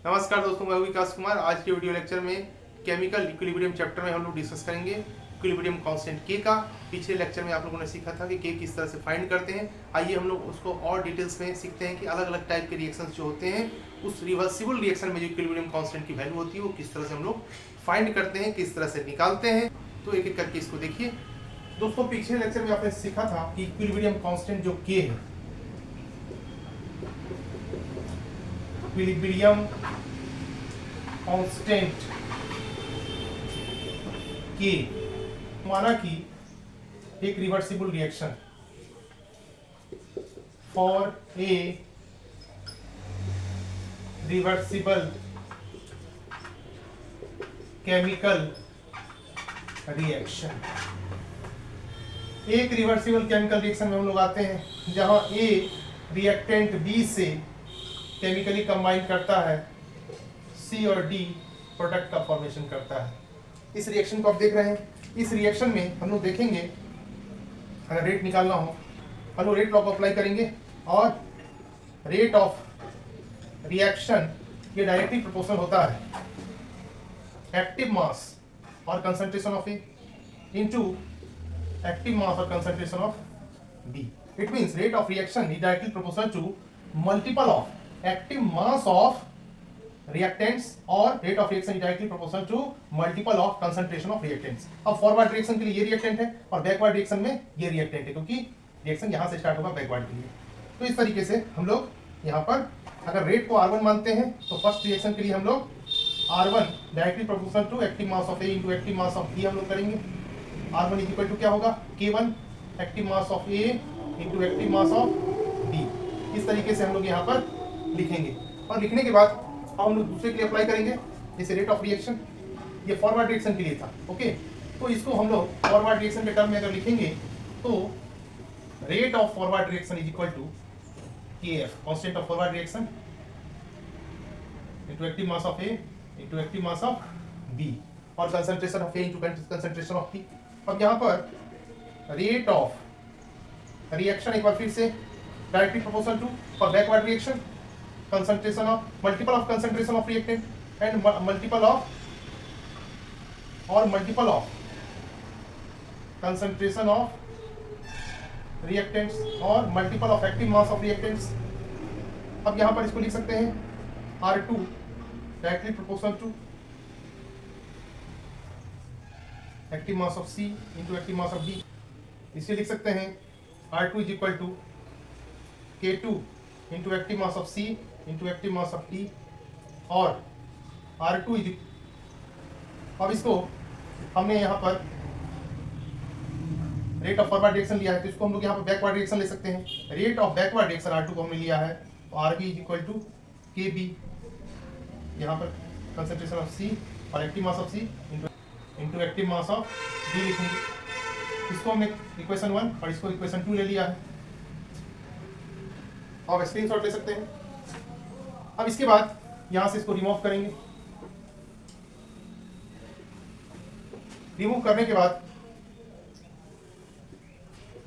नमस्कार दोस्तों, मैं हूं विकास कुमार। आज के वीडियो लेक्चर में केमिकल इक्विलिब्रियम चैप्टर में हम लोग डिस्कस करेंगे इक्विलिब्रियम कांस्टेंट के का। पिछले लेक्चर में आप लोगों ने सीखा था कि के किस तरह से फाइंड करते हैं। आइए हम लोग उसको और डिटेल्स में सीखते हैं कि अलग अलग टाइप के रिएक्शंस जो होते हैं, उस रिवर्सिबल रिएक्शन में जो इक्विलिब्रियम कांस्टेंट की वैल्यू होती है वो किस तरह से हम लोग फाइंड करते हैं, किस तरह से निकालते हैं। तो एक एक करके इसको देखिए दोस्तों। पिछले लेक्चर में आपने सीखा था कि इक्विलिब्रियम कांस्टेंट जो के है, इक्विलिब्रियम कांस्टेंट के माना कि एक reversible reaction for a reversible chemical reaction. एक रिवर्सिबल केमिकल रिएक्शन में हम लोग आते हैं जहां ए रिएक्टेंट बी से केमिकली कंबाइन करता है, सी और डी प्रोडक्ट का फॉर्मेशन करता है। इस रिएक्शन को आप देख रहे हैं। इस रिएक्शन में हम लोग देखेंगे, अगर रेट निकालना हो हम लोग रेट लॉ को अप्लाई करेंगे और रेट ऑफ रिएक्शन ये डायरेक्टली प्रोपोर्शनल होता है एक्टिव मास और concentration of A into active mass और concentration of B. It means rate of reaction is directly proportional to multiple of active mass of reactants और rate of reaction is directly proportional to multiple of concentration of reactants। अब forward reaction के लिए ये reactant है और backward reaction में ये reactant है, क्योंकि रिएक्शन यहाँ से स्टार्ट होगा बैकवर्ड के लिए। तो इस तरीके से हम लोग यहाँ पर अगर रेट को R1 मानते हैं तो फर्स्ट रिएक्शन के लिए हम लोग R1 directly proportional to active mass of A into active mass of B हम लोग करेंगे। R1 इज इक्वल टू क्या होगा, K1 active mass of A into active mass of B। इस तरीके से हम लोग यहाँ पर लिखेंगे और लिखने के बाद हम लोग दूसरे के लिए अप्लाई करेंगे, जैसे रेट ऑफ रिएक्शन। ये फॉरवर्ड रिएक्शन के लिए था, ओके। तो इसको हम लोग फॉरवर्ड रिएक्शन के टर्म में अगर लिखेंगे तो rate of forward reaction is equal to KF, constant of forward reaction into active mass of A into active mass of B और concentration of A into concentration of B. अब यहाँ पर rate of reaction एक बार फिर से directly proportional to for backward reaction concentration of multiple of concentration of reactant and multiple of concentration of reactants और multiple of active mass of reactants। अब यहाँ पर इसको लिख सकते हैं R2 directly proportional to active mass of C into active mass of D। इसे लिख सकते हैं R2 is equal to K2 into active mass of C into active mass of T और R2 इज। अब इसको हमने यहाँ पर रेट ऑफ फॉरवर्ड रिएक्शन लिया है तो इसको हम लोग यहाँ पर बैकवर्ड रिएक्शन ले सकते हैं। Rate of backward reaction R2 को हमने लिया है तो RB is equal to KB, यहाँ पर कंसंट्रेशन ऑफ C और active mass of C into active mass of D लिखेंगे। इसको हमने इक्वेशन 1 और इसको इक्वेशन 2 ले लिया है। आप स्क्रीनशॉट ले सकते हैं। अब इसके बाद यहां से इसको रिमूव करेंगे। रिमूव करने के बाद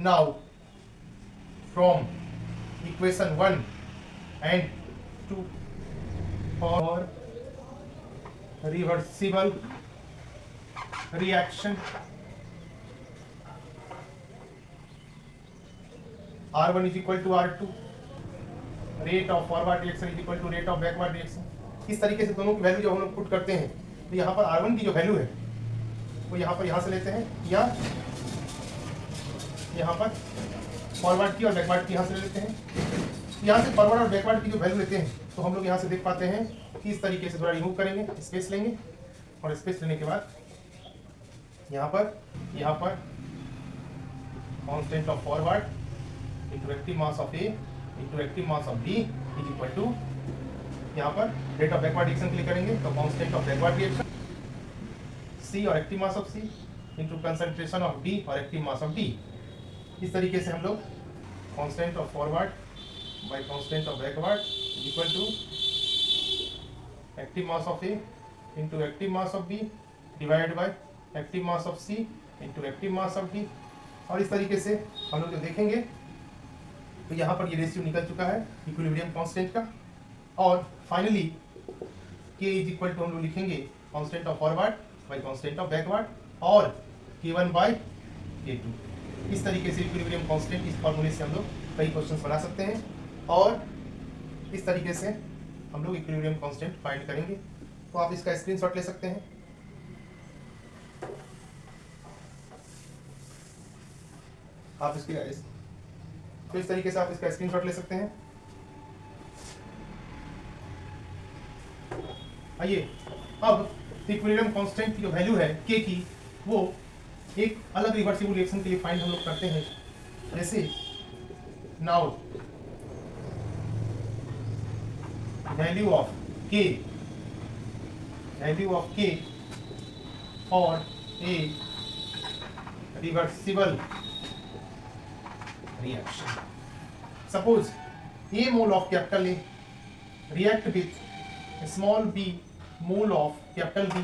now from equation 1 and 2 for reversible reaction R1 is equal to R2, rate of forward reaction is equal to rate of backward reaction. इस तरीके से दोनों की वैल्यू जब हम लोग पुट करते हैं तो यहाँ पर R1 की जो वैल्यू है वो यहाँ से लेते हैं या यहाँ पर फॉरवर्ड की और बैकवर्ड की यहाँ से ले लेते हैं। यहाँ से फॉरवर्ड और बैकवर्ड की जो वैल्यू लेते हैं तो हम लोग यहाँ से देख पाते हैं कि इस तरीके से थोड़ा रिमूव करेंगे, स्पेस लेंगे और स्पेस लेने के बाद यहाँ पर constant of forward into active mass of A into active mass of D is equal to, यहाँ पर रेट ऑफ बैकवर्ड रिएक्शन के लिए करेंगे तो constant of backward reaction C और active mass of C into concentration of D और active mass of D. इस तरीके से हम लोग constant of forward by constant of backward is equal to active mass of A into active mass of B divided by active mass of C into active mass of D. और इस तरीके से हम लोग जो देखेंगे तो यहाँ पर ये रेशियो निकल चुका है इक्विलिब्रियम कांस्टेंट का। और finally K is equal to हम लोग लिखेंगे constant of forward by constant of backward और K1 बाई K2। इस तरीके से इक्विलिब्रियम कांस्टेंट इस फॉर्मूले से हम लोग कई क्वेश्चंस बना सकते हैं और इस तरीके से हम लोग इक्विलिब्रियम कांस्टेंट फाइंड करेंगे। तो आप इसका स्क्रीनशॉट ले सकते हैं। आप इसकी तो इस तरीके से आप इसका स्क्रीनशॉट ले सकते हैं। आइए अब इक्विलिब्रियम कांस्टेंट की जो वैल्यू है K की वो एक अलग रिवर्सिबल रिएक्शन के लिए फाइंड हम लोग करते हैं। जैसे नाउ वैल्यू ऑफ K और ए reversible reaction. Suppose A mole of capital A react with small b mole of capital B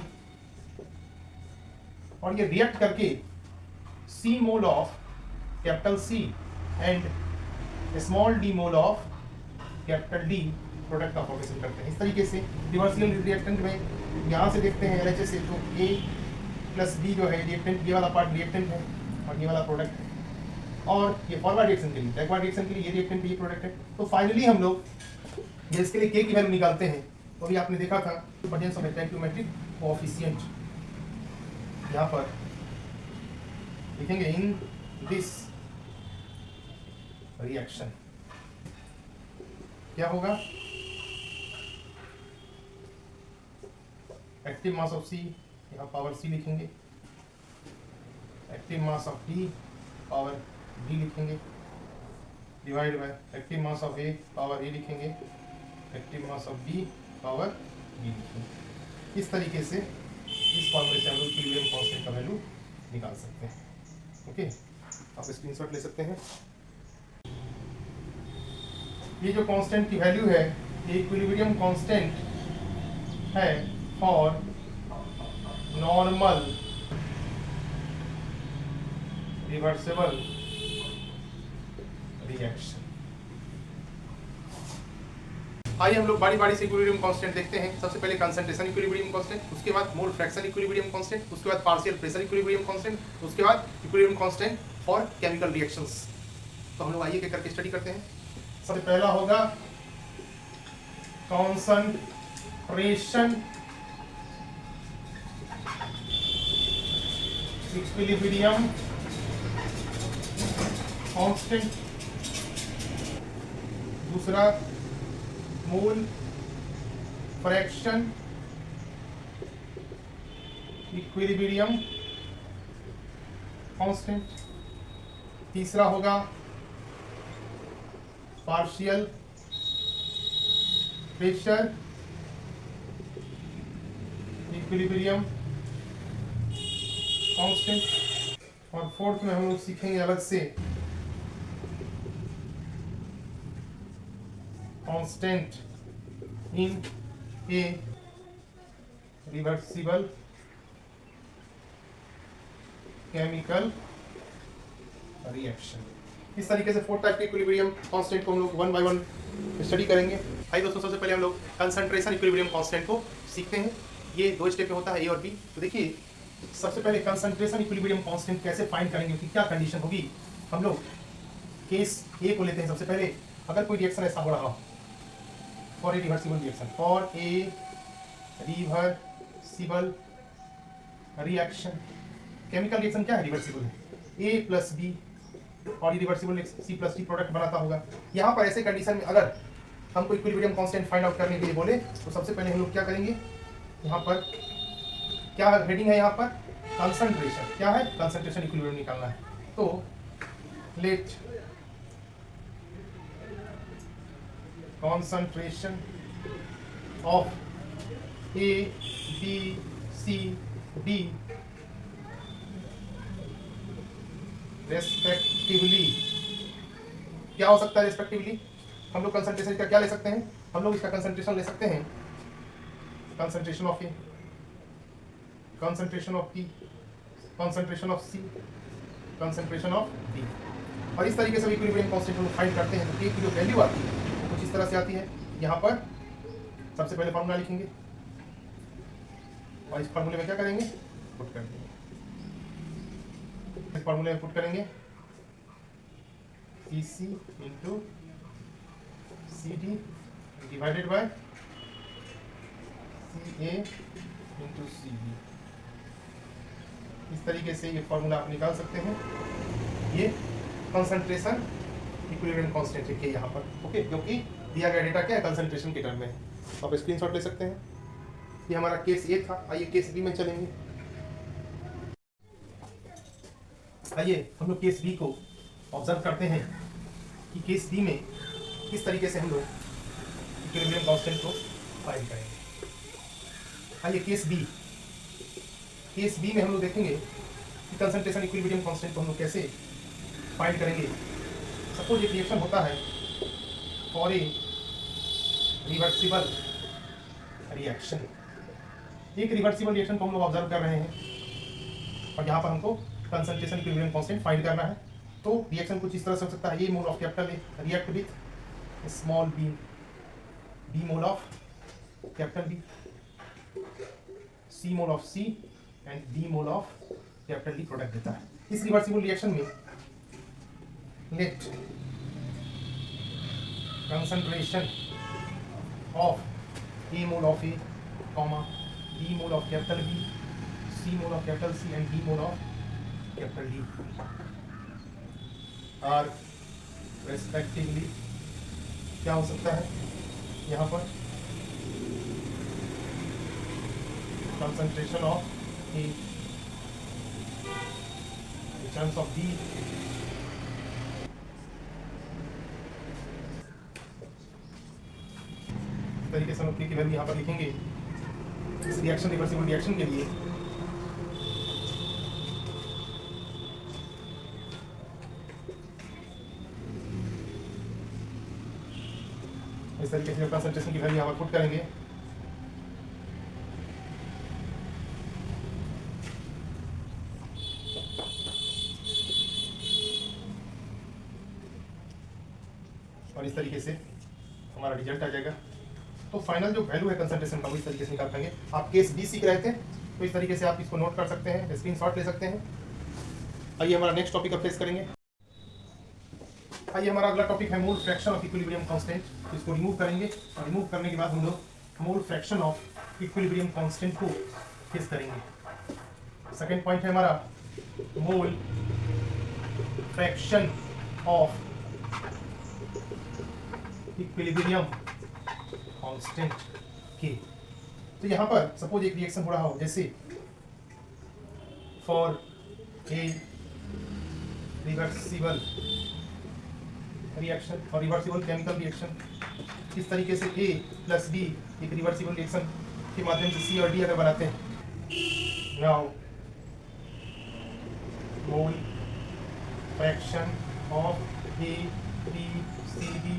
और ये रिएक्ट करके C mole of capital C and small d mole of capital D product का formation करते हैं। इस तरीके से reversible reactant में यहाँ से देखते हैं LHS से तो A प्लस B जो है रिएक्टेंट, ये वाला पार्ट रिएक्टेंट है और ये वाला प्रोडक्ट है। और ये फॉरवर्ड रिएक्शन के लिए, बैकवर्ड रिएक्शन के लिए ये रिएक्टेंट ये प्रोडक्ट है। तो फाइनली हम लोग ये इसके लिए K की वैल्यू निकालते हैं। तो अभी आपने देखा था डिपेंडेंस ऑफ स्टोइकियोमेट्रिक कोएफिशिएंट, यहाँ पर लिखेंगे इन दिस रिएक्शन क्या होगा, एक्टिव मास ऑफ C, यहाँ पावर C लिखेंगे, active mass of D power D लिखेंगे, divide by active mass of A power A लिखेंगे, active mass of B power B लिखेंगे। इस तरीके से इस फॉर्मूले से हम लोग इक्विलिब्रियम कांस्टेंट का वैल्यू निकाल सकते हैं। ओके, आप स्क्रीनशॉट ले सकते हैं। ये जो कांस्टेंट की वैल्यू है ये इक्विलिब्रियम कांस्टेंट है फॉर नॉर्मल रिवर्सिबल रिएक्शन। आइए हम लोग बारी बारी से इक्विलिब्रियम कांस्टेंट देखते हैं। सबसे पहले कंसंट्रेशन इक्विलिब्रियम कांस्टेंट, उसके बाद मोल फ्रैक्शन इक्विलिब्रियम कांस्टेंट, उसके बाद पार्शियल प्रेशर इक्विलिब्रियम कांस्टेंट, उसके बाद equilibrium constant for chemical reactions. तो हम लोग आइए एक करके स्टडी करते हैं। सबसे पहला होगा कंसंट्रेशन इक्विलिब्रियम कांस्टेंट, दूसरा मोल फ्रैक्शन इक्विलिब्रियम कांस्टेंट, तीसरा होगा पार्शियल प्रेशर इक्विलिब्रियम कांस्टेंट, और फोर्थ में हम लोग सीखेंगे अलग से constant in A reversible chemical reaction. इस तरीके से फोर्थ टाइप के इक्विलिब्रियम कांस्टेंट को हम लोग वन बाय वन स्टडी करेंगे। आइए दोस्तों, सबसे पहले हम लोग कंसंट्रेशन इक्विलिब्रियम कांस्टेंट को सीखते हैं। ये दो स्टेप में होता है, ए और बी। तो देखिए सबसे पहले कंसंट्रेशन इक्विलिब्रियम कांस्टेंट कैसे फाइंड करेंगे, कि क्या कंडीशन होगी। हम लोग केस ए को लेते हैं। सबसे पहले अगर कोई रिएक्शन ऐसा हो रहा हो for a reversible reaction, for a reversible reaction, chemical reaction क्या है, रिवर्सिबल है, ए प्लस बी और reversible C plus D product बनाता होगा। यहाँ पर ऐसे कंडीशन में अगर हमको इक्विलिब्रियम कांस्टेंट फाइंड आउट करने के लिए बोले तो सबसे पहले हम लोग क्या करेंगे, यहाँ पर क्या हेडिंग है, यहाँ पर कंसंट्रेशन क्या है, कंसंट्रेशन इक्विलिब्रियम निकालना है। तो late concentration of A, B, C, D respectively, क्या हो सकता है रेस्पेक्टिवली। हम लोग कंसंट्रेशन का क्या ले सकते हैं, हम लोग इसका कंसंट्रेशन ले सकते हैं concentration of A, concentration of B, concentration of C, concentration of D. और इस तरीके से इक्विलिब्रियम कांस्टेंट हम फाइंड करते हैं। तो की जो वैल्यू आती है कुछ इस तरह से आती है। यहाँ पर सबसे पहले फॉर्मूला लिखेंगे और इस फार्मूले में क्या करेंगे, पुट कर देंगे। इस फार्मूले में पुट करेंगे EC into CD divided by CA into CB। इस तरीके से ये फॉर्मूला आप निकाल सकते हैं। ये कंसंट्रेशन इक्विलिब्रियम कांस्टेंट है यहाँ पर, ओके, क्योंकि दिया गया डेटा क्या है, कंसंट्रेशन के टर्म में है। आप स्क्रीनशॉट ले सकते हैं। ये हमारा केस ए था। आइए केस बी में चलेंगे। आइए हम लोग केस बी को ऑब्जर्व करते हैं कि केस बी में किस तरीके से हम लोग इक्विलिब्रियम कांस्टेंट को फाइंड करेंगे। आइए केस बी में हम लोग देखेंगे कि कंसंट्रेशन इक्विलिब्रियम कांस्टेंट को हम लोग कैसे फाइंड करेंगे। सपोज एक रिएक्शन होता है फॉर ए रिवर्सिबल रिएक्शन। एक रिवर्सिबल रिएक्शन को हम लोग ऑब्जर्व कर रहे हैं और यहाँ पर हमको कंसंट्रेशन इक्विलिब्रियम कांस्टेंट फाइंड करना है। तो रिएक्शन कुछ इस तरह से हो सकता है। A mole of capital A react with small B, B mole of capital B, C mole of C and D mole of capital D product देता है। इस रिवर्सिबल रिएक्शन में let concentration of A mole of A comma B mole of capital B, C mole of capital C and D mole of capital D are respectively क्या हो सकता है यहाँ पर concentration of A in terms of B इस तरीके से हम K की वैल्यू यहाँ पर लिखेंगे इस रिएक्शन रिवर्सिबल रिएक्शन के लिए। इस तरीके से कंसंट्रेशन की वैल्यू यहाँ पर पुट करेंगे। और इस तरीके से हमारा रिजल्ट आ जाएगा। तो फाइनल जो वैल्यू है कंसंट्रेशन का वो इस तरीके से निकाल पाएंगे। आप केस बी सीख रहे थे तो इस तरीके से आप इसको नोट कर सकते हैं, स्क्रीनशॉट ले सकते हैं। आइए हमारा नेक्स्ट टॉपिक अब फेस करेंगे। आइए हमारा अगला टॉपिक है मोल फ्रैक्शन ऑफ इक्विलिब्रियम कांस्टेंट। तो इसको रिमूव करेंगे और रिमूव करने के बाद हम लोग मोल फ्रैक्शन ऑफ इक्विलिब्रियम कांस्टेंट को फेस करेंगे। सेकेंड पॉइंट है हमारा मोल फ्रैक्शन ऑफ इक्विलिब्रियम कांस्टेंट के। तो यहाँ पर सपोज एक रिएक्शन हो रहा हो, जैसे फॉर ए रिवर्सिबल रिएक्शन और रिवर्सिबल केमिकल रिएक्शन। इस तरीके से ए प्लस बी एक रिवर्सिबल रिएक्शन के माध्यम से सी और डी अगर बनाते हैं। Now mole fraction of A B C D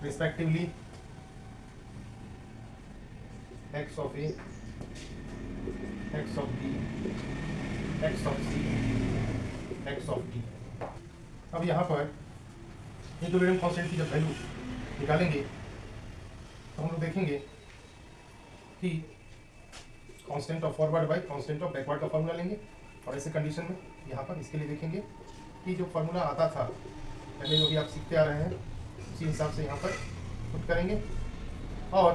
respectively x of A, x of B, x of C, x of D। अब यहाँ पर इक्विलिब्रियम कांस्टेंट की जब वैल्यू निकालेंगे तो हम लोग देखेंगे कि constant of forward by constant of backward का फॉर्मूला लेंगे और ऐसे कंडीशन में यहाँ पर इसके लिए देखेंगे कि जो फॉर्मूला आता था पहले जो भी आप सीखते आ रहे हैं उसी हिसाब से यहाँ पर पुट करेंगे और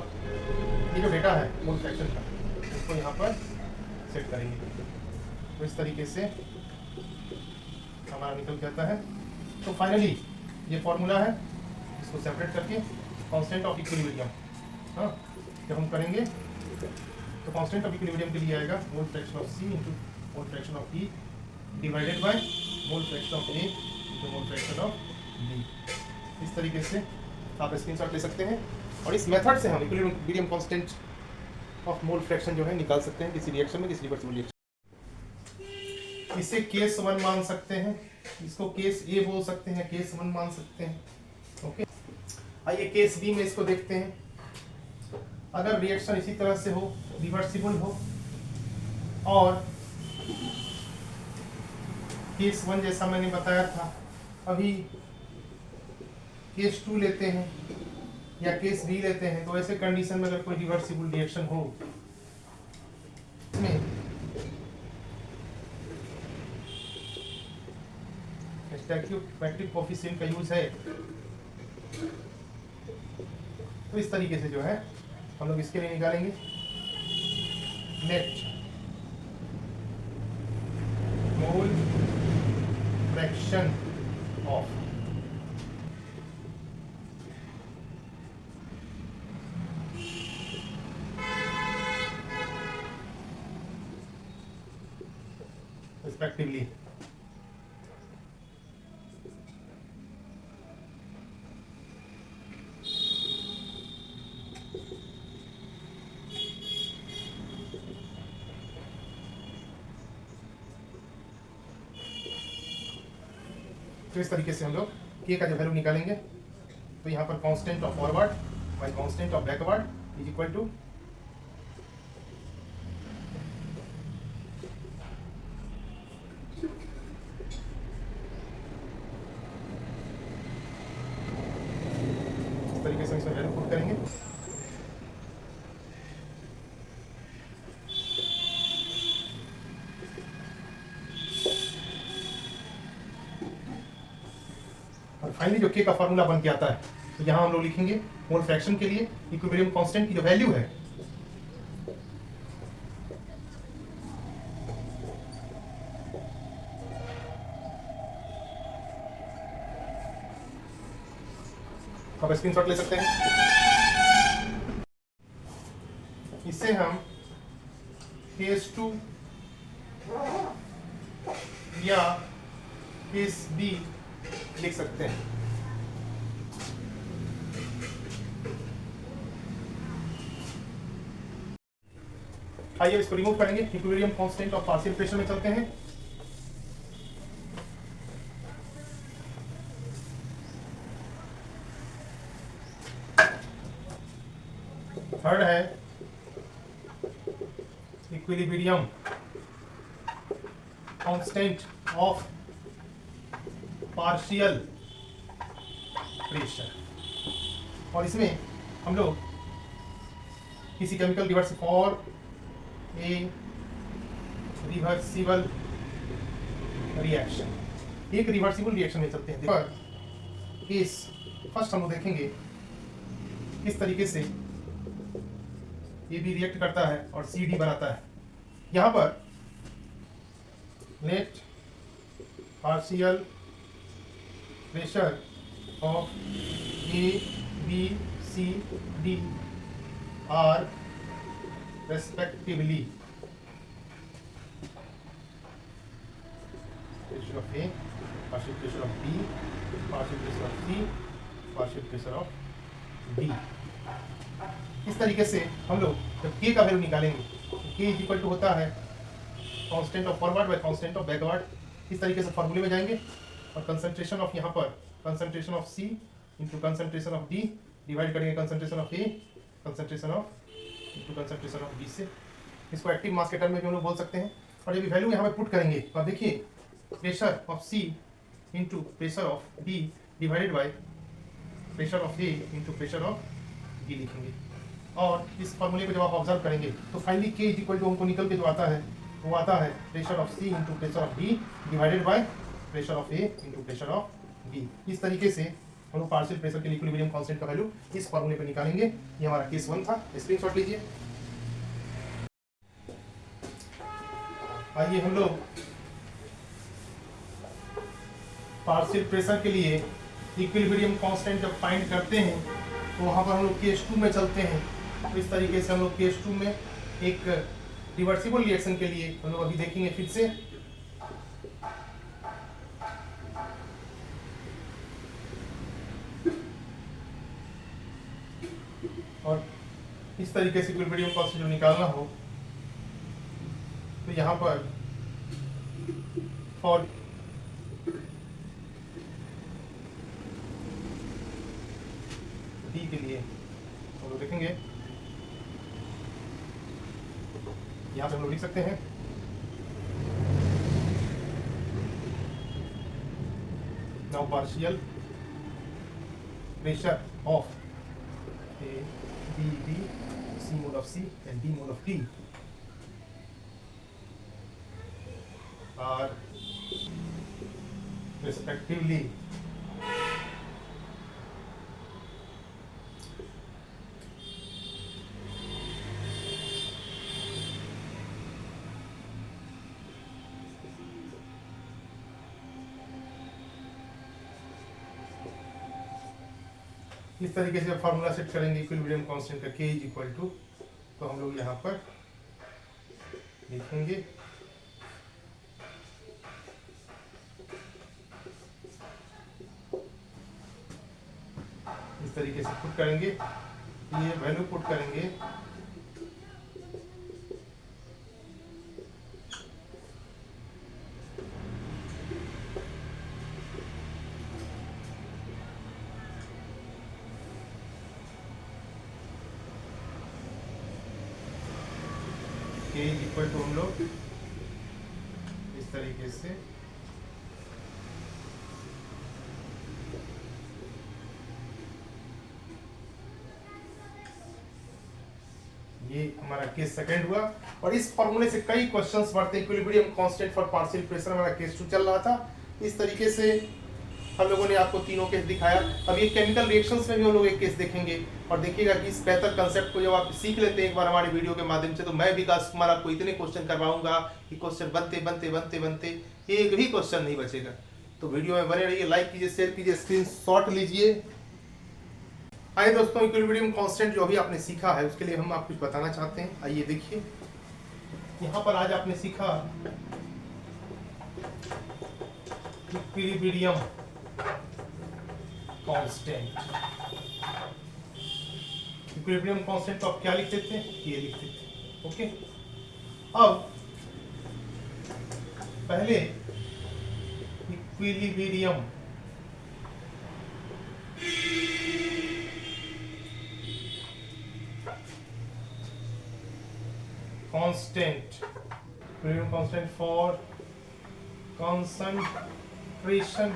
ये जो डेटा है मोल फ्रैक्शन का इसको यहाँ पर सेट करेंगे। तो इस तरीके से हमारा निकल के आता है। तो फाइनली ये फॉर्मूला है, इसको सेपरेट करके कांस्टेंट ऑफ इक्विलिब्रियम, हाँ जब हम करेंगे तो कांस्टेंट ऑफ इक्विलिब्रियम के लिए आएगा मोल fraction of C into mole fraction of E divided by mole fraction of A into mole fraction of B। इस तरीके से आप स्क्रीनशॉट ले सकते हैं और इस मेथड से हम equilibrium constant of mole fraction जो है निकाल सकते हैं किसी रिएक्शन में, किसी रिवर्सिबल रिएक्शन। इसे केस 1 मान सकते हैं, इसको केस ए बोल सकते हैं, केस 1 मान सकते हैं, ओके। आइए केस बी में इसको देखते हैं। अगर रिएक्शन इसी तरह से हो, रिवर्सिबल हो और केस 1 जैसा मैंने बताया था, अभी केस 2 लेते हैं या केस बी लेते हैं, तो ऐसे कंडीशन में अगर कोई रिवर्सिबल रिएक्शन हो इसमें स्टोइकियोमेट्रिक कोफिशिएंट का यूज है, तो इस तरीके से जो है हम लोग इसके लिए निकालेंगे net mole fraction of respectively. तो इस तरीके से हम लोग के का जो वैल्यू निकालेंगे, तो यहाँ पर constant of forward by constant of backward is equal to इस तरीके से इसमें वैल्यू पुट करेंगे। और फाइनली जो के का फार्मूला बन के आता है, तो यहाँ हम लोग लिखेंगे मोल फ्रैक्शन के लिए इक्विलिब्रियम कांस्टेंट की जो वैल्यू है आप स्क्रीनशॉट ले सकते हैं। इससे हम केस 2 या केस बी लिख सकते हैं। आइए इसको रिमूव करेंगे। Equilibrium constant of partial pressure में चलते हैं। थर्ड है equilibrium constant of partial pressure, और इसमें हम लोग किसी chemical reverse for a reversible reaction, एक रिवर्सिबल रिएक्शन में चलते हैं। पर केस फर्स्ट हम लोग देखेंगे किस तरीके से ये भी रिएक्ट करता है और सी डी बनाता है। यहाँ पर net partial pressure of A B C D are respectively pressure of A, partial pressure of B, partial pressure of C, partial pressure of D। इस तरीके से हम लोग जब K का वैल्यू निकालेंगे, K इज इक्वल टू होता है constant of forward by constant of backward. इस तरीके से फॉर्मूले में जाएंगे और कंसंट्रेशन ऑफ यहाँ पर concentration of C into concentration of D divide करेंगे concentration of A concentration of into concentration of B से। इसको एक्टिव मास के टर्म में भी हम लोग बोल सकते हैं। और जब वैल्यू यहाँ पे पुट करेंगे तो देखिए pressure of C into pressure of D divided by pressure of A into pressure of D लिखेंगे। और इस फॉर्मूले को जब आप ऑब्जर्व करेंगे तो फाइनली के इज इक्वल टू हमको निकल के जो आता है वो आता है pressure of C into pressure of D divided by pressure of A into pressure of D. इस तरीके से हम लोग पार्शियल प्रेशर के इक्विलिब्रियम कांस्टेंट का वैल्यू इस फॉर्मूले पे निकालेंगे। ये हमारा केस 1 था, स्क्रीनशॉट लीजिए। आइए हम लोग पार्शियल प्रेशर के लिए इक्विलिब्रियम कांस्टेंट जब फाइंड करते हैं तो वहां पर हम लोग केस 2 में चलते हैं। तो इस तरीके से हम लोग केस 2 में एक रिवर्सिबल रिएक्शन के लिए हम लोग अभी देखेंगे फिर से। और इस तरीके से इक्विलिब्रियम कांस्टेंट जो निकालना हो तो यहाँ पर फॉर डी के लिए हम लोग देखेंगे, यहाँ पे हम लोग लिख सकते हैं now partial pressure of A, B, B, C mole of C and D mole of D are respectively इस तरीके से फॉर्मूला सेट करेंगे इक्विलिब्रियम कांस्टेंट का K इज इक्वल टू, तो हम लोग यहाँ पर लिखेंगे इस तरीके से पुट करेंगे, ये वैल्यू पुट करेंगे K इज इक्वल टू हम लोग इस तरीके से ये हमारा केस सेकंड हुआ। और इस फॉर्मूले से कई क्वेश्चंस बढ़ते हैं। Equilibrium constant for partial pressure हमारा केस 2 चल रहा था। इस तरीके से हम लोगों ने आपको तीनों केस दिखाया। अब ये केमिकल रिएक्शंस में भी हम लोग एक केस देखेंगे और देखिएगा कि इस बेहतर कंसेप्ट को जब आप सीख लेते हैं एक बार हमारे वीडियो के माध्यम से, तो मैं विकास कुमार आपको इतने क्वेश्चन करवाऊंगा कि क्वेश्चन बनते बनते बनते बनते एक भी क्वेश्चन नहीं बचेगा। तो वीडियो में बने रहिए, लाइक कीजिए, शेयर कीजिए, स्क्रीनशॉट लीजिए। आइए दोस्तों, इक्विलिब्रियम कांस्टेंट जो अभी आपने सीखा है उसके लिए हम आपको कुछ बताना चाहते हैं। आइए देखिए, यहाँ पर आज आपने सीखा इक्विलिब्रियम कांस्टेंट। इक्विलिब्रियम कांस्टेंट तो आप क्या लिखते थे? ये लिखते थे। ओके, अब पहले इक्विलिब्रियम constant for concentration।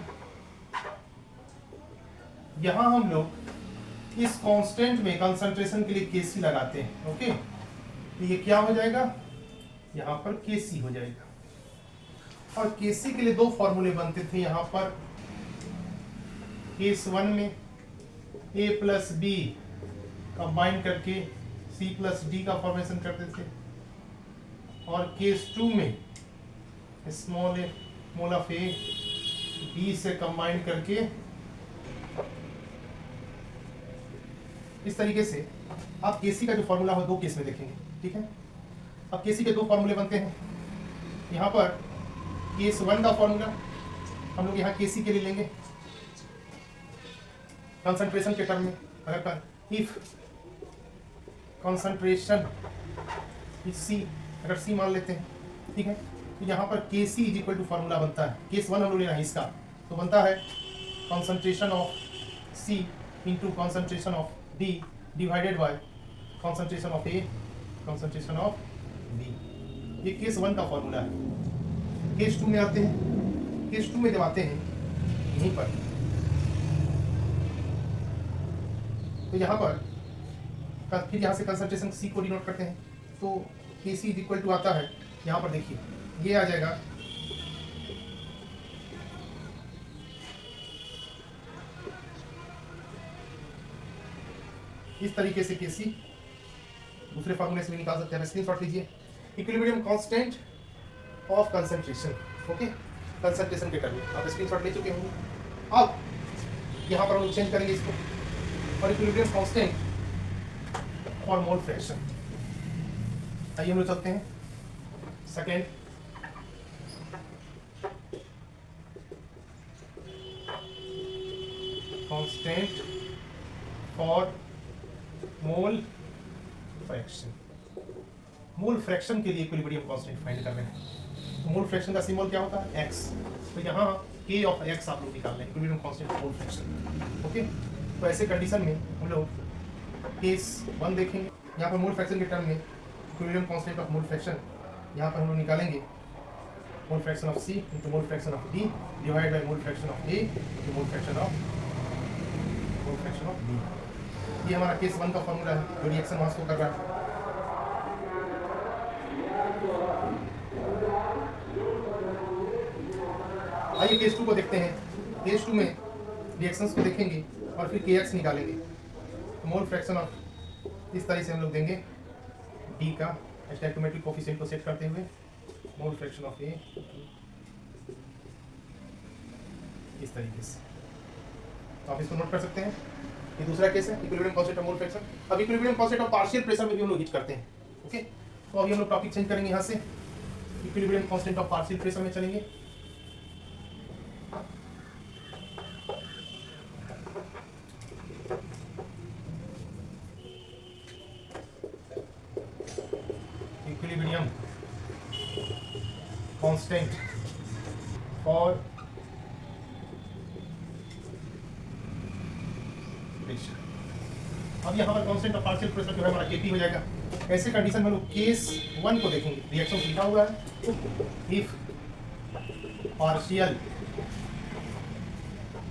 यहां हम लोग इस कांस्टेंट में कंसंट्रेशन के लिए केसी लगाते हैं। ओके, तो ये क्या हो जाएगा? यहां पर केसी हो जाएगा। और केसी के लिए दो फॉर्मूले बनते थे यहां पर। केस 1 में A प्लस बी कंबाइन करके C प्लस डी का फॉर्मेशन करते थे, और केस 2 में small A mole of A B से कंबाइन करके इस तरीके से आप केसी का जो फॉर्मूला हो दो केस में देखेंगे। ठीक है, अब केसी के दो फॉर्मूले बनते हैं। यहाँ पर केस 1 का फॉर्मूला हम लोग यहाँ केसी के लिए लेंगे कंसंट्रेशन के टर्म में। अगर इफ कंसंट्रेशन इज सी, अगर सी मान लेते हैं, ठीक है, तो यहाँ पर के C is equal to formula बनता है। केस 1 हम लोग लेना है इसका, तो बनता है concentration of C into concentration of D divided by concentration of A concentration of B. ये केस 1 का फॉर्मूला है। केस 2 में आते हैं। केस 2 में जब आते हैं यहीं पर, तो यहाँ पर फिर यहाँ से कंसंट्रेशन सी को डिनोट करते हैं, तो के सी इज इक्वल टू आता है, यहाँ पर देखिए ये आ जाएगा इस तरीके से। के सी दूसरे फॉर्मूले से भी निकाल सकते हैं। स्क्रीनशॉट लीजिए, equilibrium constant of concentration. Okay, concentration के टर्म में आप स्क्रीनशॉट ले चुके होंगे। अब यहाँ पर हम चेंज करेंगे इसको, और इक्विलिब्रियम कांस्टेंट और मोल फ्रैक्शन। आइए हम लोग चलते हैं second. Constant for mole fraction. Mole fraction के लिए इक्विलिब्रियम कांस्टेंट फाइंड कर रहे हैं। तो मोल फ्रैक्शन का सिंबल क्या होता है? एक्स। तो यहाँ के ऑफ एक्स आप लोग निकाल रहे हैं, equilibrium constant mole fraction. Okay, तो ऐसे कंडीशन में हम लोग केस 1 देखेंगे। यहाँ पर मोल फ्रैक्शन के टर्म में equilibrium constant of mole fraction यहाँ पर हम लोग निकालेंगे mole fraction of C into mole fraction of D divide by mole fraction of A into mole fraction of D. ये हमारा केस 1 का फॉर्मूला है जो रिएक्शन मास को कर रहा है। आइए केस 2 को देखते हैं। केस 2 में रिएक्शंस को देखेंगे और फिर KX निकालेंगे। तो मोल फ्रैक्शन ऑफ इस तरह से हम लोग देंगे डी का स्टोइकियोमेट्रिक कोफिशिएंट को सेट करते हुए मोल फ्रैक्शन ऑफ ए इस तरीके से। तो आप इसको नोट कर सकते हैं। ये दूसरा केस है equilibrium constant of mole fraction. अब equilibrium constant of partial pressure में भी हम लोग यूज करते हैं। ओके, तो अभी हम लोग टॉपिक चेंज करेंगे, यहाँ से equilibrium constant of partial pressure में चलेंगे। Equilibrium constant for pressure. अब यहाँ पर कांस्टेंट ऑफ पार्शियल प्रेशर जो है हमारा Kp हो जाएगा। ऐसे कंडीशन में हम लोग केस 1 को देखेंगे। रिएक्शन लिखा हुआ है इफ पार्शियल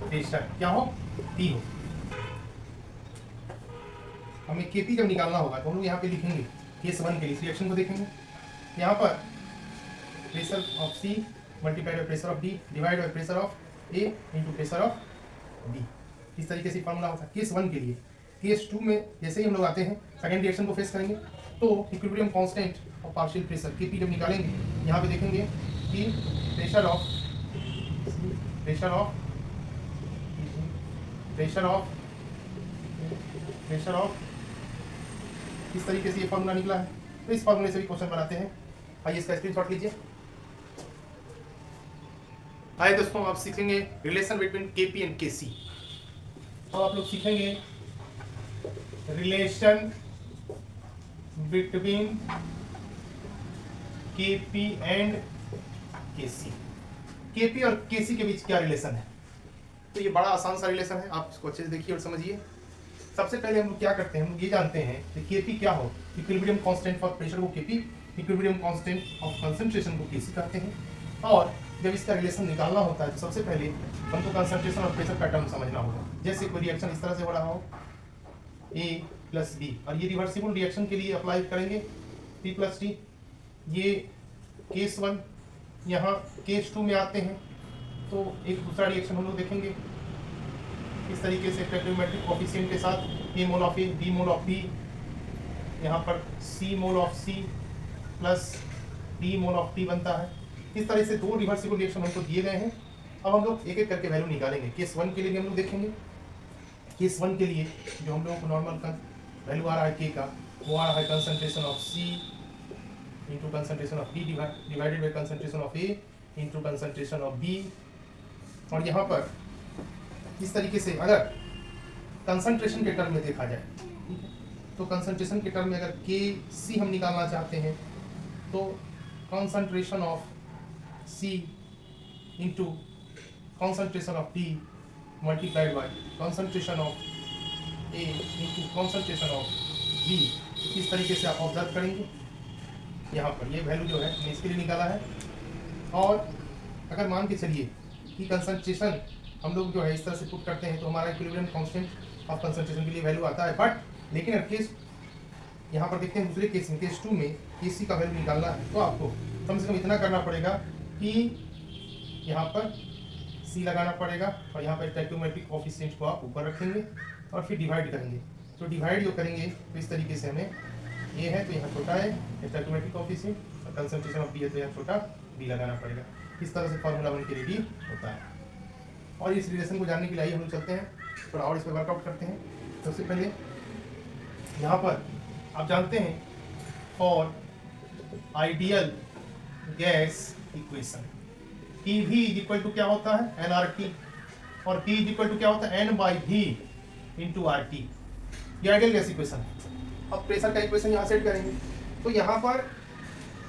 प्रेशर क्या हो, P हो। हमें Kp जब निकालना होगा तो हम लोग यहाँ पे लिखेंगे केस 1 के लिए रिएक्शन को देखेंगे। यहाँ पर pressure of C multiplied by pressure of D divide by pressure of A into pressure of B। इस तरीके से फॉर्मूला होता है केस 1 के लिए। केस 2 में जैसे ही हम लोग आते हैं सेकेंड रिएक्शन को फेस करेंगे तो इक्विलिब्रियम कांस्टेंट और पार्शियल प्रेशर Kp जब निकालेंगे यहाँ पे देखेंगे कि प्रेशर ऑफ इस तरीके से ये फॉर्मूला निकला है। तो इस फॉर्मूले से भी क्वेश्चन बनाते हैं। आइए इसका स्क्रीनशॉट लीजिए। आइए दोस्तों आप सीखेंगे relation between Kp and Kc। अब आप लोग सीखेंगे relation between Kp and Kc। Kp और Kc के बीच क्या रिलेशन है। तो ये बड़ा आसान सा रिलेशन है, आप इसको अच्छे से देखिए और समझिए। सबसे पहले हम लोग क्या करते हैं, हम लोग ये जानते हैं कि Kp क्या हो। इक्विलिब्रियम कांस्टेंट फॉर प्रेशर को Kp, equilibrium constant of concentration को Kc कहते हैं। और जब इसका रिलेशन निकालना होता है तो सबसे पहले हमको कंसंट्रेशन और प्रेशर का टर्म समझना होगा। जैसे कोई रिएक्शन इस तरह से हो रहा हो A प्लस B, और ये रिवर्सिबल रिएक्शन के लिए अप्लाई करेंगे P प्लस T। ये केस 1। यहाँ केस 2 में आते हैं तो एक दूसरा रिएक्शन हम लोग देखेंगे इस तरीके से स्टोइकियोमेट्रिक कोफिशिएंट के साथ A mole of A B mole of B, यहाँ पर C mole of C plus D mole of T बनता है। इस तरह से दो रिवर्सिबल रिएक्शन हमको दिए गए हैं। अब हम लोग एक एक करके वैल्यू निकालेंगे। केस 1 के लिए भी हम लोग देखेंगे। केस 1 के लिए जो हम लोगों को नॉर्मल वैल्यू आ रहा है K का, वो आ रहा है concentration of C into concentration of D divided by concentration of A into concentration of B। और यहाँ पर इस तरीके से अगर कंसंट्रेशन के टर्म में देखा जाए, तो कंसंट्रेशन के टर्म में अगर Kc हम निकालना चाहते हैं तो concentration of C into concentration of D multiplied by concentration of A into concentration of B। इस तरीके से आप ऑब्जर्व करेंगे। यहाँ पर ये वैल्यू जो है हमने इसके लिए निकाला है। और अगर मान के चलिए कि कंसंट्रेशन हम लोग जो है इस तरह से पुट करते हैं तो हमारा इक्विलिब्रियम कांस्टेंट ऑफ कंसंट्रेशन के लिए वैल्यू आता है। बट लेकिन अगर केस यहाँ पर देखते हैं दूसरे केस में केस 2 में Kc का वैल्यू निकालना है तो आपको कम से कम इतना करना पड़ेगा कि यहाँ पर C लगाना पड़ेगा और यहाँ पर स्टोइकियोमेट्रिक कोफिशिएंट को आप ऊपर रखेंगे और फिर डिवाइड करेंगे। तो डिवाइड जो करेंगे तो इस तरीके से हमें A है तो यहाँ छोटा है स्टोइकियोमेट्रिक कोफिशिएंट और कंसंट्रेशन ऑफ B है तो यहाँ छोटा B लगाना पड़ेगा। इस तरह से फॉर्मूला बन के रेडी होता है। और इस रिलेशन को जानने के लिए आइए हम लोग चलते हैं थोड़ा और इस पर वर्कआउट करते हैं। सबसे पहले यहाँ पर आप जानते हैं for ideal gas equation PV is equal to क्या होता है nRT और P इज इक्वल टू क्या होता है N/V इंटू RT। ये आइडियल गैस इक्वेशन है। अब प्रेशर का इक्वेशन यहाँ सेट करेंगे तो यहाँ पर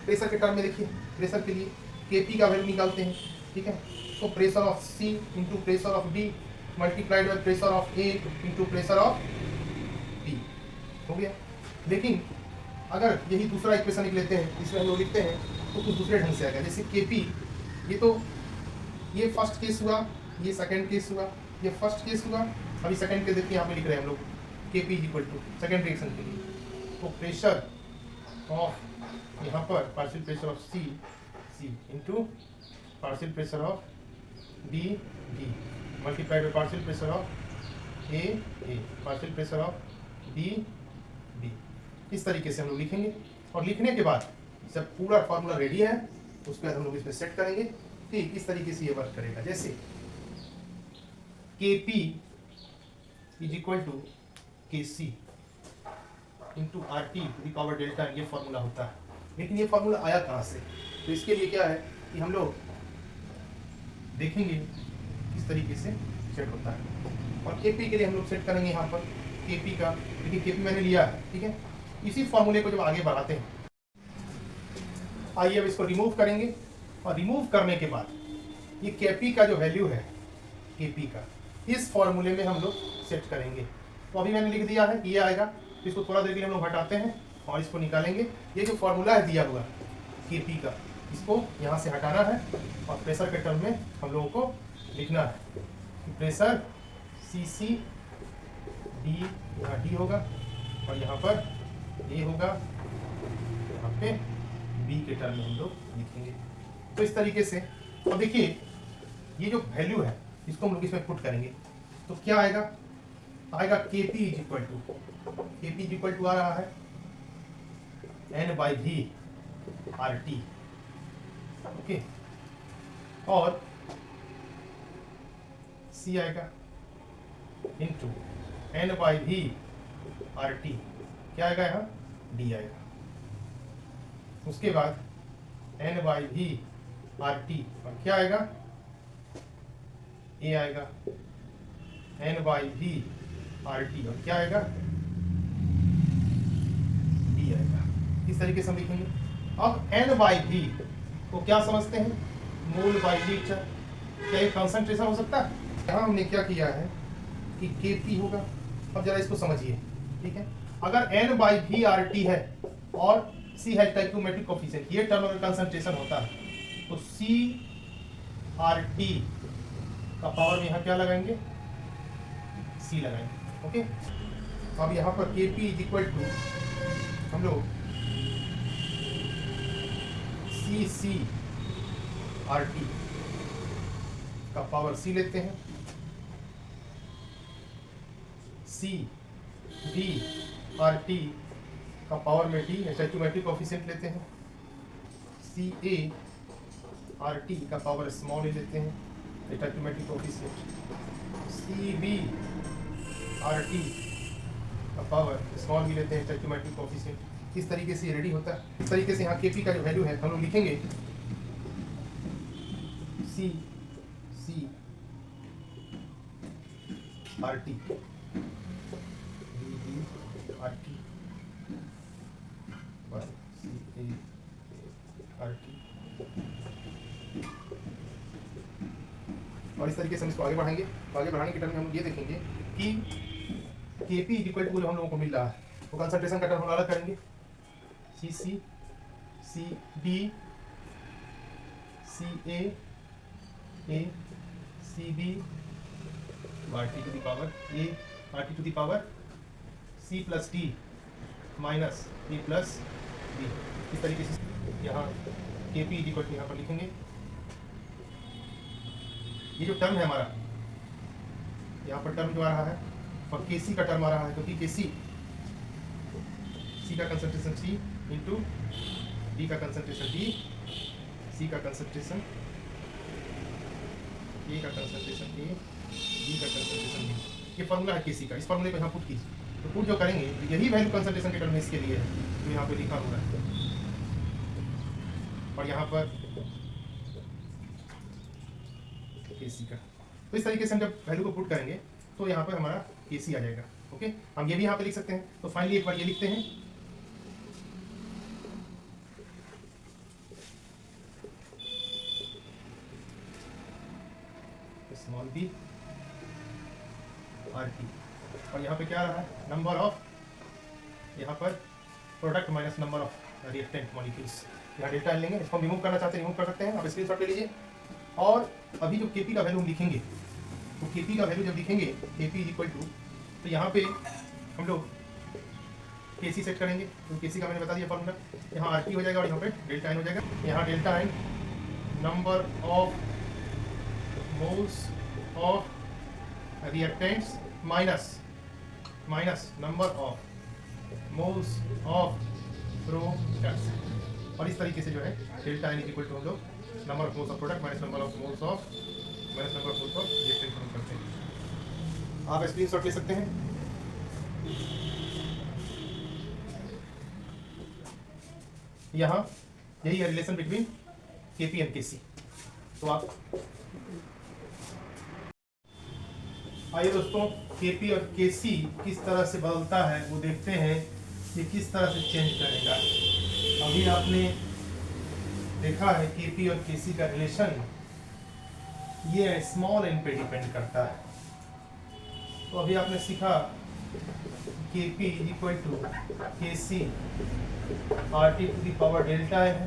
प्रेशर के टर्म में देखिए प्रेशर के लिए Kp का वैल्यू निकालते हैं। ठीक है, तो pressure of C into pressure of D multiplied by pressure of A into pressure of B हो गया। लेकिन अगर यही दूसरा इक्वेशन लिख लेते हैं, इसमें हम लोग लिखते हैं तो कुछ दूसरे ढंग से आएगा। जैसे Kp, ये तो ये फर्स्ट केस हुआ, ये सेकंड केस हुआ, ये फर्स्ट केस हुआ, अभी सेकंड केस देखिए यहाँ पे लिख रहे हैं हम लोग Kp is equal to second reaction के लिए, तो प्रेशर ऑफ यहाँ पर partial pressure of C into partial pressure of B multiplied by partial pressure of A partial pressure of B इस तरीके से हम लोग लिखेंगे। और लिखने के बाद जब पूरा फॉर्मूला रेडी है उसके बाद हम लोग इसमें सेट करेंगे। ठीक इस तरीके से ये वर्क करेगा, जैसे Kp is equal to Kc into R T to the power delta, ये फॉर्मूला होता है। लेकिन ये फॉर्मूला आया कहाँ से? तो इसके लिए क्या है कि हम लोग देखेंगे किस तरीके से सेट होता है। और Kp के लिए हम लोग सेट करेंगे यहाँ पर Kp का, देखिए Kp मैंने लिया है, ठीक है। इसी फॉर्मूले को जब आगे बढ़ाते हैं, आइए अब इसको रिमूव करेंगे। और रिमूव करने के बाद ये Kp का जो वैल्यू है Kp का, इस फॉर्मूले में हम लोग सेट करेंगे। तो अभी मैंने लिख दिया है कि ये आएगा, तो इसको थोड़ा देर के लिए हम लोग हटाते हैं और इसको निकालेंगे। ये जो फॉर्मूला है दिया हुआ Kp का, इसको यहाँ से हटाना है और प्रेशर के टर्म में हम लोगों को लिखना है कि प्रेशर Cc D, यहाँ D होगा और यहाँ पर A होगा, यहाँ पे B के टर्म में हम लोग लिखेंगे। तो इस तरीके से अब देखिए ये जो वैल्यू है इसको हम लोग इसमें पुट करेंगे तो क्या आएगा? आएगा Kp इज इक्वल टू आ रहा है N/V RT, ओके। और C आएगा इंटू N/V RT, क्या आएगा यहाँ? D आएगा। उसके बाद N/V RT और क्या आएगा? A आएगा। N/V RT और क्या आएगा? D आएगा। इस तरीके से हम लिखेंगे। अब N/V को क्या समझते हैं? मोल बाई लीटर। क्या ये कंसंट्रेशन हो सकता है? यहाँ हमने क्या किया है कि Kp होगा। अब जरा इसको समझिए, ठीक है। अगर N/V RT है और C है स्टोइकियोमेट्रिक कोएफिशिएंट, ये टर्म अगर कंसंट्रेशन होता है तो CRT का पावर में यहाँ क्या लगाएंगे? C लगाएंगे, ओके। अब यहाँ पर Kp इज इक्वल टू हम लोग CCRT का पावर C लेते हैं, CDRT का पावर में D स्टोइकियोमेट्रिक कोएफिशिएंट लेते हैं, CART का पावर स्मॉल लेते हैं स्टोइकियोमेट्रिक कोएफिशिएंट, CBRT का पावर स्मॉल भी लेते हैं स्टोइकियोमेट्रिक कोएफिशिएंट। इस तरीके से रेडी होता है। इस तरीके से यहाँ Kp का जो वैल्यू है हम लोग लिखेंगे CCRT DDRT CART। और इस तरीके से हम इसको आगे बढ़ाएंगे। तो आगे बढ़ाने के टर्म में हम ये देखेंगे कि Kp इज इक्वल टू जो हम लोगों को मिल रहा है वो कंसंट्रेशन का टर्म हम अलग करेंगे, Cc CD CA A CB RT to the power A RT to the power C plus T minus A plus B। इस तरीके से यहाँ Kp इज इक्वल टू यहाँ पर लिखेंगे। ये जो टर्म है हमारा, यहाँ पर टर्म जो आ रहा है और Kc का टर्म आ रहा है, क्योंकि Kc C का कंसंट्रेशन C इंटू D का कंसंट्रेशन D, C का कंसंट्रेशन A का कंसंट्रेशन A, D का कंसंट्रेशन D। ये फॉर्मूला है Kc का। इस फॉर्मूले को यहाँ पुट कीजिए, तो पुट जो करेंगे तो यही वैल्यू कंसंट्रेशन के टर्म में इसके लिए है जो यहाँ पे लिखा हुआ है। और यहाँ पर Kc का, तो इस तरीके से हम जब वैल्यू को पुट करेंगे तो यहाँ पर हमारा Kc आ जाएगा, ओके। हम ये भी यहाँ पे लिख सकते हैं। तो फाइनली एक बार ये लिखते हैं, स्मॉल b RT और यहाँ पे क्या आ रहा है? नंबर ऑफ, यहाँ पर product minus number of reactant molecules. यहाँ डेल्टा लेंगे, इसको रिमूव करना चाहते हैं रिमूव कर सकते हैं, आप स्क्रीनशॉट ले लीजिए। और अभी जो Kp का वैल्यू हम लिखेंगे, तो Kp का वैल्यू जब लिखेंगे Kp इज इक्वल टू, तो यहाँ पे हम लोग केसी सेट करेंगे, तो केसी का मैंने बता दिया फॉर्मूला। यहाँ आर हो जाएगा और यहाँ पे डेल्टा एन हो जाएगा। यहाँ delta N number of moles of reactants minus number of moles of products, और इस तरीके से जो है डेल्टा एन इक्वल टू हम लोग number of moles of product minus number of moles of reactant करते हैं। आप स्क्रीनशॉट ले सकते हैं। यहाँ यही है रिलेशन बिटवीन केपी एंड केसी। तो आप आइए दोस्तों, केपी और केसी किस तरह से बदलता है वो देखते हैं कि किस तरह से चेंज करेगा। अभी आपने देखा है केपी और केसी का रिलेशन, ये स्मॉल एन पे डिपेंड करता है। तो अभी आपने सीखा Kp is equal to Kc R T to the power delta N है।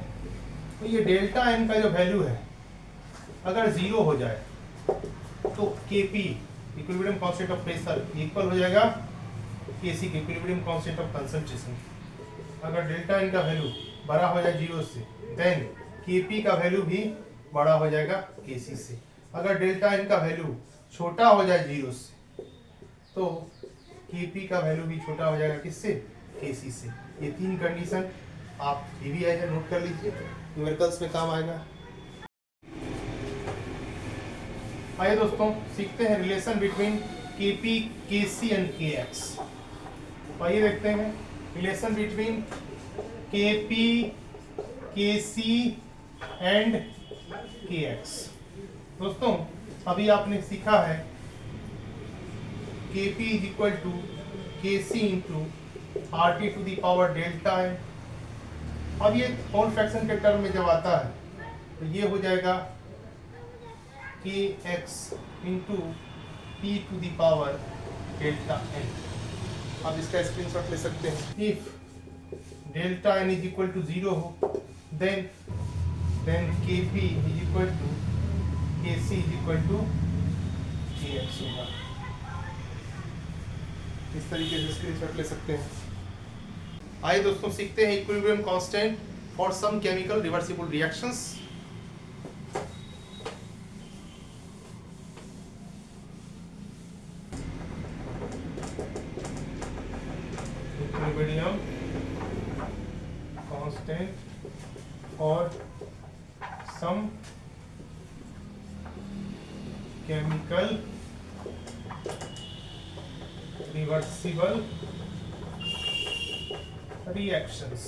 तो ये डेल्टा एन का जो वैल्यू है अगर 0 हो जाए तो KP equilibrium constant of pressure equal हो जाएगा केसी के इक्विलिब्रियम कांस्टेंट ऑफ कंसंट्रेशन। अगर डेल्टा एन का वैल्यू बड़ा हो जाए 0 से, देन केपी का वैल्यू भी बड़ा हो जाएगा केसी से। अगर डेल्टा एन का वैल्यू छोटा हो जाए 0 से, तो केपी का वैल्यू भी छोटा हो जाएगा किससे? केसी से। ये 3 कंडीशन आप भी है नोट कर लीजिए, न्यूमेरिकल्स में काम आएगा। आइए दोस्तों सीखते हैं relation between Kp, Kc and Kx. आइए देखते हैं relation between Kp, Kc and Kx. दोस्तों अभी आपने सीखा है Kp is equal to Kc into R T to the power delta N. अब ये होल फ्रैक्शन के टर्म में जब आता है तो ये हो जाएगा K X into T to the power delta N. आप इसका स्क्रीनशॉट ले सकते हैं। If delta N is equal to 0 हो, then K P is equal to K C is equal to K X होगा। इस तरीके से स्क्रीनशॉट ले सकते हैं। आइए दोस्तों सीखते हैं equilibrium constant for some chemical reversible reactions. Equilibrium constant for some chemical reversible reactions.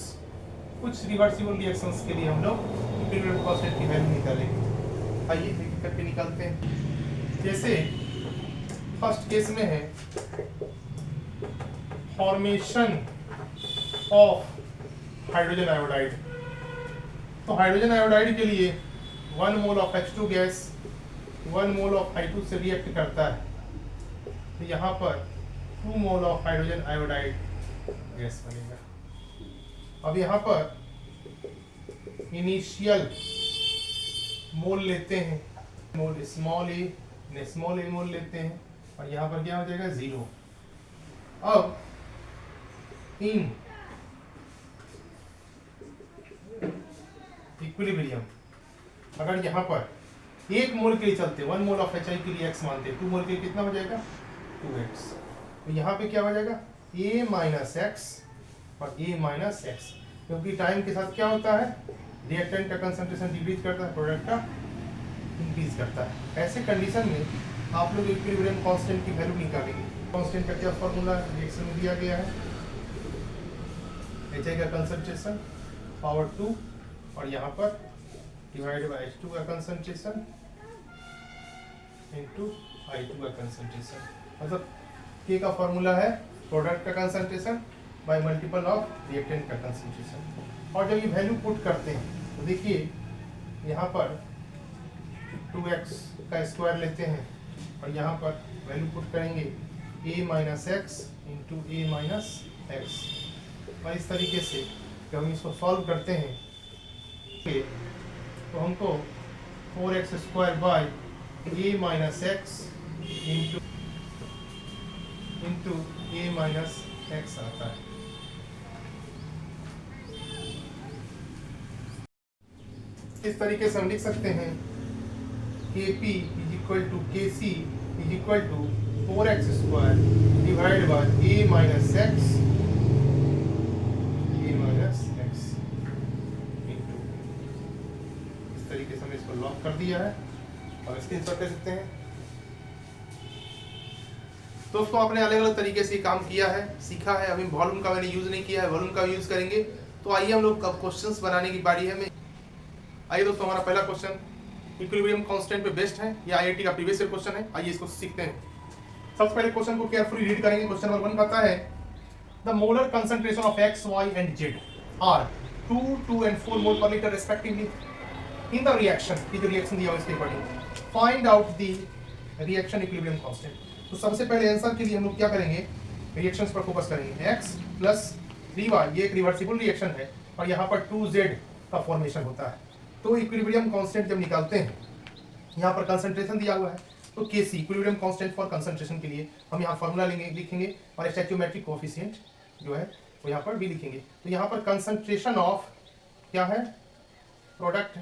कुछ रिवर्सिबल रिएक्शंस के लिए हम लोग इक्विलिब्रियम कांस्टेंट की वैल्यू निकालेंगे। आइए एक करके निकालते हैं। जैसे फर्स्ट केस में है फॉर्मेशन ऑफ हाइड्रोजन आयोडाइड। तो हाइड्रोजन आयोडाइड के लिए 1 mole of H2 gas 1 mole of I2 से रिएक्ट करता है। तो यहाँ पर 2 mole of hydrogen iodide gas बनेगा। अब यहाँ पर इनिशियल मोल लेते हैं, मोल स्मॉल ए मोल लेते हैं, और यहाँ पर क्या हो जाएगा 0। अब इन इक्विलिब्रियम अगर यहाँ पर 1 मोल के लिए चलते, 1 मोल ऑफ HI के लिए x मानते, 2 मोल के लिए कितना हो जाएगा 2x। तो यहाँ पे क्या हो जाएगा a माइनस एक्स और a माइनस एक्स, क्योंकि टाइम के साथ क्या होता है रिएक्टेंट का कंसंट्रेशन डिक्रीज करता है, प्रोडक्ट का इंक्रीज करता है। ऐसे कंडीशन में आप लोग इक्विलिब्रियम कांस्टेंट की वैल्यू निकालेंगे। कांस्टेंट का क्या फॉर्मूला रिएक्शन में दिया गया है, HI का कंसंट्रेशन पावर 2 और यहाँ पर डिवाइड बाय H2 का कंसंट्रेशन इनटू I2 का कंसंट्रेशन। मतलब K का फॉर्मूला है प्रोडक्ट का concentration bye multiple of reactant का कंसंट्रेशन। और जब ये वैल्यू पुट करते हैं तो देखिए यहाँ पर 2x का स्क्वायर लेते हैं और यहाँ पर वैल्यू पुट करेंगे a minus x into A minus x. और इस तरीके से जब हम इसको सॉल्व करते हैं तो हमको 4x square by a minus x into into A minus x आता है। इस तरीके से हम लिख सकते हैं के P is equal to K C is equal to 4x² divide by a minus x into, इस तरीके से हमने इसको लॉक कर दिया है और स्क्रीनशॉट ले सकते हैं। दोस्तों आपने अलग अलग तरीके से काम किया है, सीखा है। अभी वॉल्यूम का मैंने यूज नहीं किया है, वॉल्यूम का यूज करेंगे। तो आइए हम लोग अब क्वेश्चंस बनाने की बारी है। आइए दोस्तों, हमारा पहला क्वेश्चन इक्विलिब्रियम कांस्टेंट पे बेस्ड है, या आईआईटी का प्रीवियस ईयर क्वेश्चन है। आइए इसको सीखते हैं। सबसे पहले क्वेश्चन को केयरफुली रीड करेंगे। क्वेश्चन नंबर 1 कहता है the molar concentration of x, y and z are 2, 2 and 4 mole per litre respectively in the reaction। ये जो रिएक्शन दिया हुआ इसके according find out the reaction equilibrium constant. तो सबसे पहले आंसर के लिए हम लोग क्या करेंगे, रिएक्शंस पर फोकस करेंगे। x प्लस 3y ये एक रिवर्सिबल रिएक्शन है और यहाँ पर 2z का फॉर्मेशन होता है। तो इक्विलिब्रियम कांस्टेंट जब निकालते हैं, यहाँ पर कंसंट्रेशन दिया हुआ है, तो Kc equilibrium constant for concentration के लिए हम यहाँ फार्मूला लेंगे, लिखेंगे और स्टोइकियोमेट्रिक कोएफिशिएंट जो है वो यहाँ पर भी लिखेंगे। तो यहाँ पर कंसंट्रेशन ऑफ क्या है, प्रोडक्ट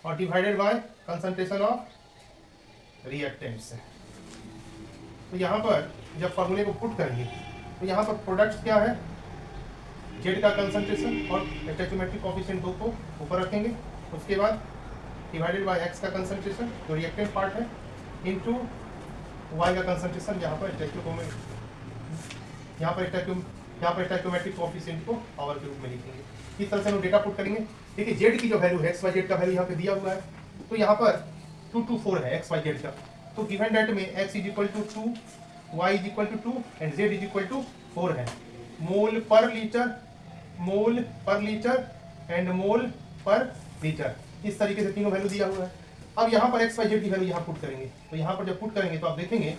और divided by concentration of reactants है। तो यहाँ पर जब फार्मूले को पुट करेंगे तो यहाँ पर प्रोडक्ट क्या है, जेड का कंसंट्रेशन और स्टोइकियोमेट्रिक कोएफिशिएंट 2 को ऊपर रखेंगे। उसके बाद डिवाइडेड बाय एक्स का कंसंट्रेशन जो रिएक्टेंट पार्ट है इनटू वाई का कंसंट्रेशन, यहाँ पर स्टोइकियोमेट्रिक कोएफिशिएंट को पावर के रूप में लिखेंगे। इस तरह से हम डेटा पुट करेंगे। देखिए जेड की जो वैल्यू है, एक्स वाई जेड का वैल्यू यहाँ पे दिया हुआ है, तो यहाँ पर 2 2 4 है एक्स वाई जेड का। तो गिवन डेट में X is equal to 2, Y is equal to 2 and Z is equal to 4 है। मोल per litre and mole per litre, इस तरीके से तीनों वैल्यू दिया हुआ है। अब यहाँ पर एक्स वाई जेड की वैल्यू यहाँ पुट करेंगे। तो यहाँ पर जब पुट करेंगे तो आप देखेंगे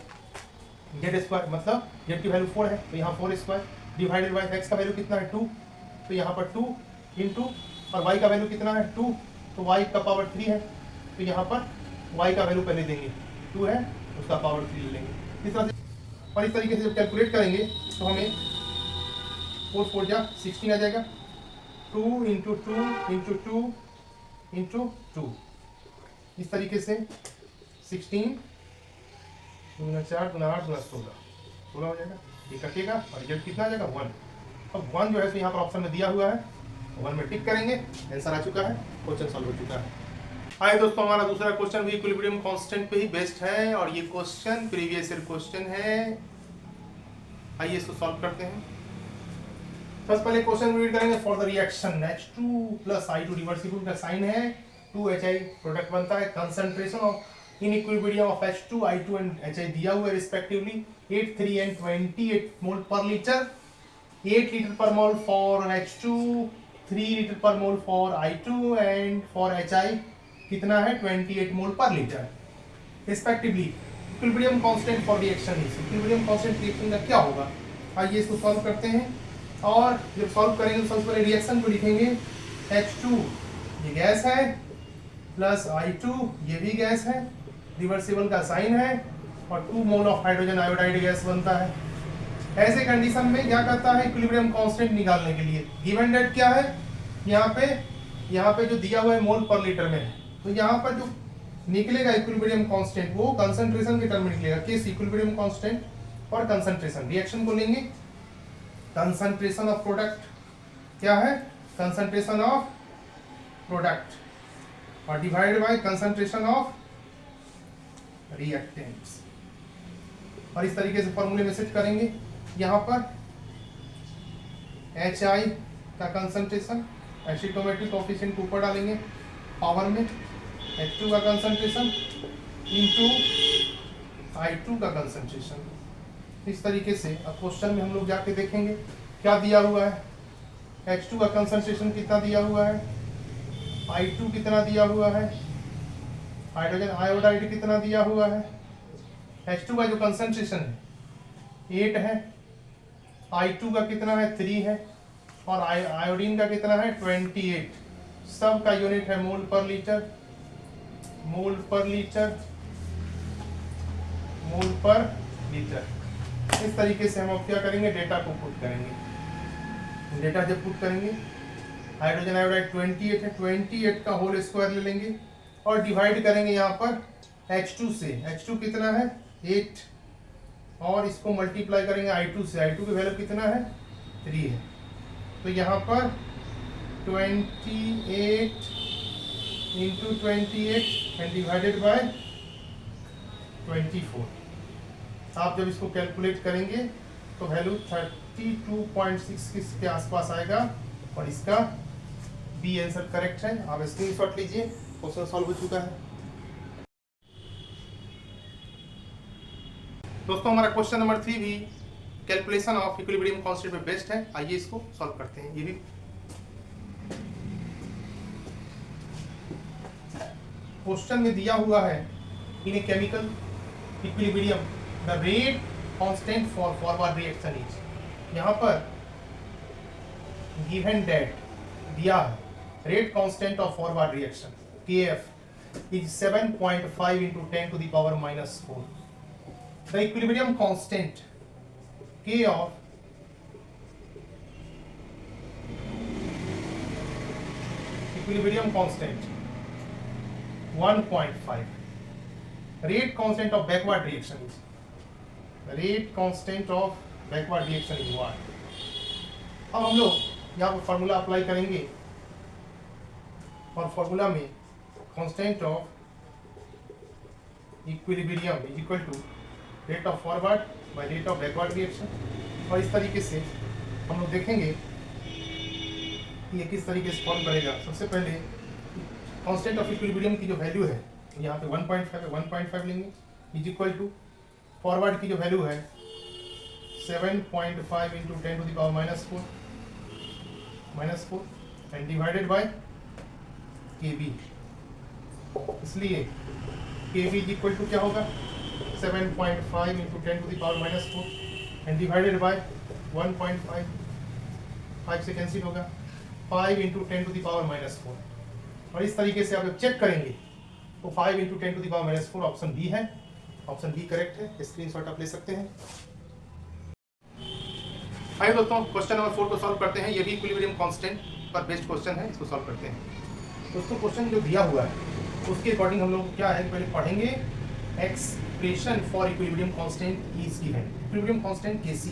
जेड स्क्वायर मतलब जेड की वैल्यू 4 है, तो यहाँ 4 स्क्वायर डिवाइडेड बाय एक्स का वैल्यू कितना है 2, तो यहाँ पर 2 इंटू और वाई का वैल्यू कितना है 2, तो वाई का पावर 3 है, तो यहाँ पर वाई का वैल्यू पहले देंगे 2 है, उसका पावर 3 लेंगे। इस तरह से और इस तरीके से जब कैलकुलेट करेंगे तो हमें 4 4 जा 16 आ जाएगा। 2 इंटू 2 इंटू 2 इंटू 2, इस तरीके से 16 गुना 4 गुना 8 गुना 16 हो जाएगा। ये कटेगा और रिजल्ट कितना आ जाएगा 1। अब 1 जो है तो यहाँ पर ऑप्शन में दिया हुआ है, 1 में टिक करेंगे, आंसर आ चुका है, क्वेश्चन सॉल्व हो चुका है। आइए दोस्तों, हमारा दूसरा क्वेश्चन भी इक्विलिब्रियम कांस्टेंट पे ही बेस्ड है और ये क्वेश्चन प्रीवियस ईयर क्वेश्चन है। आइए इसको सॉल्व करते हैं। सबसे पहले क्वेश्चन रीड करेंगे। For the reaction H2 plus I2 reversible का साइन है, 2HI प्रोडक्ट बनता है। Concentration of in equilibrium of H2 I2 and HI दिया हुआ है respectively 8 3 and 28 mole per litre. 8 litre per mole for H2, 3 litre per mole for I2 and for HI कितना है 28 mole per litre respectively. Equilibrium constant for reaction is, equilibrium constant reaction का क्या होगा। आइए इसको सॉल्व करते हैं और जब सॉल्व करेंगे तो सबसे पहले रिएक्शन को लिखेंगे। H2 ये गैस है प्लस I2 ये भी गैस है, रिवर्सिबल का साइन है और 2 mole of hydrogen iodide gas बनता है। ऐसे कंडीशन में क्या करता है, इक्विलिब्रियम कांस्टेंट निकालने के लिए गिवन डेट क्या है, यहाँ पे जो दिया हुआ है मोल पर लीटर में है, तो यहाँ पर जो निकलेगा इक्विलिब्रियम कांस्टेंट वो कंसंट्रेशन के टर्म में निकलेगा। किस इक्विलिब्रियम कांस्टेंट और कंसंट्रेशन। रिएक्शन को लेंगे कंसंट्रेशन ऑफ प्रोडक्ट क्या है, कंसंट्रेशन ऑफ प्रोडक्ट और divided by concentration of reactants, और इस तरीके से फॉर्मूले में सेट करेंगे। यहाँ पर HI का कंसंट्रेशन एसिटोमेट्रिक कोएफिशिएंट ऊपर डालेंगे पावर में, H2 का कंसंट्रेशन इनटू I2 का कंसंट्रेशन। इस तरीके से अब क्वेश्चन में हम लोग जाके देखेंगे क्या दिया हुआ है। H2 का कंसंट्रेशन कितना दिया हुआ है, I2 कितना दिया हुआ है, हाइड्रोजन आयोडाइड कितना दिया हुआ है। H2 का जो कंसंट्रेशन है 8 है, I2 का कितना है 3 है और आयोडीन का कितना है 28। सब का यूनिट है मोल पर लीटर, मोल पर लीटर, मोल पर लीटर। इस तरीके से हम अब क्या करेंगे, डेटा को पुट करेंगे। डेटा जब पुट करेंगे, हाइड्रोजन आयोडाइड 28 है, 28 का होल स्क्वायर ले लेंगे और डिवाइड करेंगे यहाँ पर H2 से। H2 कितना है 8, और इसको मल्टीप्लाई करेंगे I2 से। I2 की वैल्यू कितना है 3 है। तो यहाँ पर 28 इंटू 28 एंड डिवाइडेड बाय 24। आप जब इसको कैलकुलेट करेंगे तो वैल्यू 32.6 के आसपास आएगा और इसका बी आंसर करेक्ट है। आप स्क्रीनशॉट लीजिए, क्वेश्चन सॉल्व हो चुका है। दोस्तों हमारा क्वेश्चन नंबर 3 भी कैलकुलेशन ऑफ इक्विलिब्रियम कांस्टेंट में बेस्ड है। आइए इसको सॉल्व करते हैं। ये भी क्वेश्चन में दिया हुआ है, in a chemical equilibrium the rate constant for forward reaction is. यहाँ पर गिवन डेट दिया है, rate constant of forward reaction KF is 7.5 into 10 to the power minus 4. The equilibrium constant K of equilibrium constant 1.5. Rate constant of backward reaction is, rate constant of backward reaction is what? अब हम लोग यहाँ पर formula apply करेंगे और formula में constant of equilibrium is equal to rate of forward by rate of backward reaction. और इस तरीके से हम लोग देखेंगे कि ये किस तरीके से फॉर्म करेगा। सबसे पहले कांस्टेंट ऑफ इक्विलिब्रियम की जो वैल्यू है यहाँ पे 1.5 है, 1.5 लेंगे इज इक्वल टू फॉरवर्ड की जो वैल्यू है 7.5 into 10 to the power minus 4 and divided by KB। इसलिए KB इज इक्वल टू क्या होगा 7.5 into 10 to the power minus 4 and divided by 1.5, 5 से कैंसिल होगा, 5 into 10 to the power minus 4। और इस तरीके से आप जब चेक करेंगे तो 5 into 10 to the power minus 4 option B है। ऑप्शन बी करेक्ट है। स्क्रीनशॉट आप ले सकते हैं। आइए दोस्तों क्वेश्चन नंबर 4 को सॉल्व करते हैं। ये भी इक्विलिब्रियम कांस्टेंट पर बेस्ड क्वेश्चन है, इसको सॉल्व करते हैं। दोस्तों क्वेश्चन जो दिया हुआ है उसके अकॉर्डिंग हम लोग क्या है पहले पढ़ेंगे। Expression for equilibrium constant is given. Equilibrium constant Kc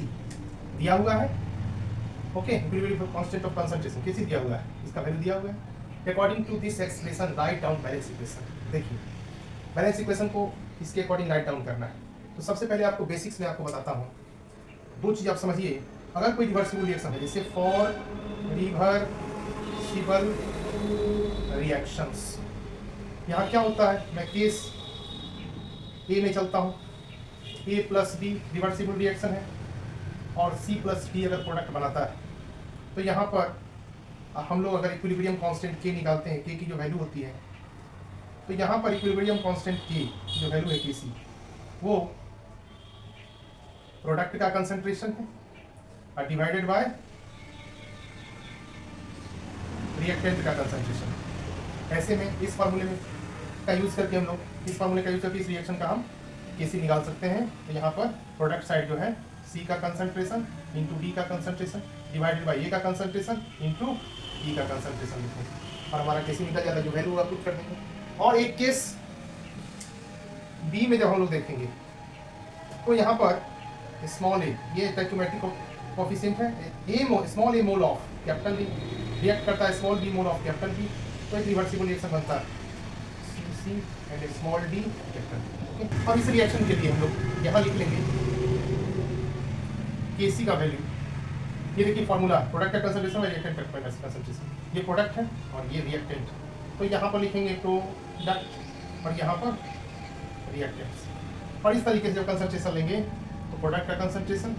दिया हुआ है। Okay, equilibrium constant of concentration Kc दिया हुआ है, इसका वैल्यू दिया हुआ है। According to this expression write down balance equation. देखिए बैलेंस इक्वेशन को इसके अकॉर्डिंग राइट डाउन करना है। तो सबसे पहले आपको बेसिक्स में आपको बताता हूँ, दो चीज़ आप समझिए। अगर कोई रिवर्सिबल रिएक्शन है, जैसे फॉर रिवर्सिबल रिएक्शंस, यहाँ क्या होता है, मैं केस ए में चलता हूँ, A plus B reversible reaction है और C प्लस डी अगर प्रोडक्ट बनाता है, तो यहाँ पर हम लोग अगर इक्विलिब्रियम कांस्टेंट K निकालते हैं, K की जो वैल्यू होती है, तो यहाँ पर इक्विलिब्रियम कांस्टेंट K जो वैल्यू है Kc, वो प्रोडक्ट का कंसंट्रेशन है डिवाइडेड बाय रिएक्टेंट का कंसंट्रेशन। ऐसे में इस फार्मूले में का यूज करके हम लोग इस फार्मूले का यूज करके इस रिएक्शन का हम Kc निकाल सकते हैं। तो यहाँ पर प्रोडक्ट साइड जो है C का कंसंट्रेशन इंटू D का कंसंट्रेशन डिवाइडेड बाय A का कंसंट्रेशन इंटू E का कंसंट्रेशन लिखते हैं और हमारा Kc निकल जाता है, जो वैल्यू होगा पुट कर देंगे। और एक केस B में जब हम लोग देखेंगे तो यहाँ पर स्मॉल ए, ये स्टोइकियोमेट्रिक कोएफिशिएंट है, small A mole of capital B react करता है small B mole of capital B, तो एक रिवर्सिबल रिएक्शन बनता है C and small d capital. Okay, अब इस रिएक्शन के लिए हम लोग यहाँ लिख लेंगे Kc का वैल्यू। ये देखिए फार्मूला, प्रोडक्ट का कंसंट्रेशन और रिएक्टेंट का कंसंट्रेशन, ये प्रोडक्ट है और ये रिएक्टेंट। तो यहाँ पर लिखेंगे प्रोडक्ट और यहाँ पर रिएक्टेंट। और इस तरीके से जब कंसंट्रेशन लेंगे तो प्रोडक्ट का कंसंट्रेशन,